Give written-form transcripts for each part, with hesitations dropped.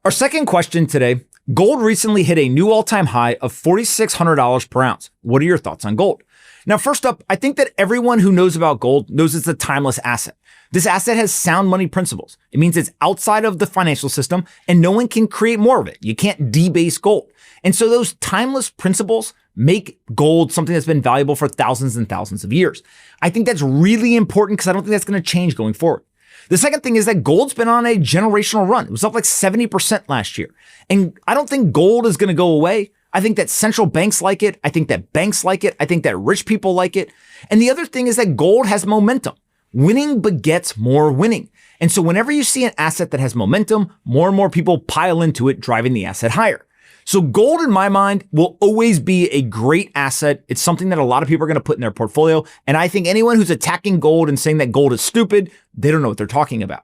Our second question today, gold recently hit a new all-time high of $4,600 per ounce. What are your thoughts on gold? Now, first up, I think that everyone who knows about gold knows it's a timeless asset. This asset has sound money principles. It means it's outside of the financial system and no one can create more of it. You can't debase gold. And so those timeless principles make gold something that's been valuable for thousands and thousands of years. I think that's really important because I don't think that's going to change going forward. The second thing is that gold's been on a generational run. It was up like 70% last year. And I don't think gold is going to go away. I think that central banks like it. I think that banks like it. I think that rich people like it. And the other thing is that gold has momentum. Winning begets more winning. And so whenever you see an asset that has momentum, more and more people pile into it, driving the asset higher. So gold, in my mind, will always be a great asset. It's something that a lot of people are going to put in their portfolio. And I think anyone who's attacking gold and saying that gold is stupid, they don't know what they're talking about.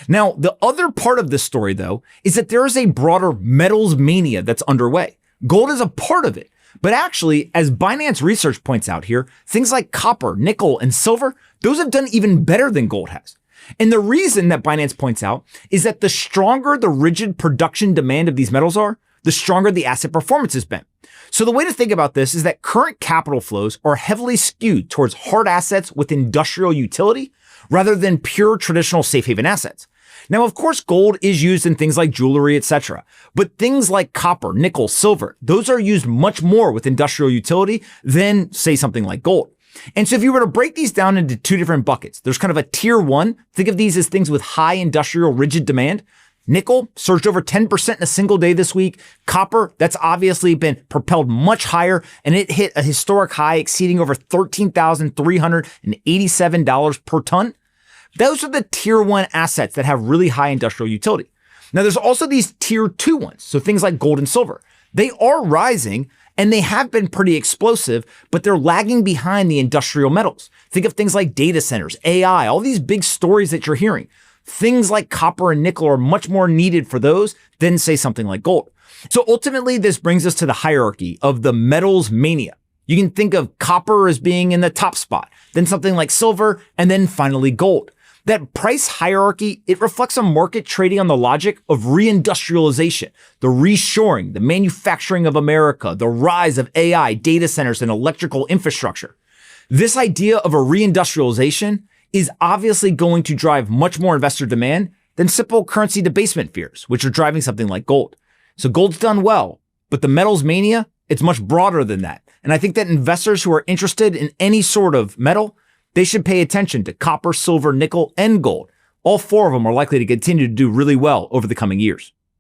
Now, the other part of this story, though, is that there is a broader metals mania that's underway. Gold is a part of it. But actually, as Binance Research points out here, things like copper, nickel, and silver, those have done even better than gold has. And the reason that Binance points out is that the stronger the rigid production demand of these metals are, the stronger the asset performance has been. So the way to think about this is that current capital flows are heavily skewed towards hard assets with industrial utility rather than pure traditional safe haven assets. Now, of course, gold is used in things like jewelry, etc. But things like copper, nickel, silver, those are used much more with industrial utility than, say, something like gold. And so if you were to break these down into two different buckets, there's kind of a tier one. Think of these as things with high industrial rigid demand. Nickel surged over 10% in a single day this week. Copper, that's obviously been propelled much higher, and it hit a historic high exceeding over $13,387 per ton. Those are the tier one assets that have really high industrial utility. Now, there's also these tier two ones, so things like gold and silver. They are rising, and they have been pretty explosive, but they're lagging behind the industrial metals. Think of things like data centers, AI, all these big stories that you're hearing. Things like copper and nickel are much more needed for those than, say, something like gold. So ultimately, this brings us to the hierarchy of the metals mania. You can think of copper as being in the top spot, then something like silver, and then finally gold. That price hierarchy, it reflects a market trading on the logic of reindustrialization, the reshoring, the manufacturing of America, the rise of AI, data centers, and electrical infrastructure. This idea of a reindustrialization is obviously going to drive much more investor demand than simple currency debasement fears, which are driving something like gold. So gold's done well, but the metals mania, it's much broader than that. And I think that investors who are interested in any sort of metal, they should pay attention to copper, silver, nickel, and gold. All four of them are likely to continue to do really well over the coming years.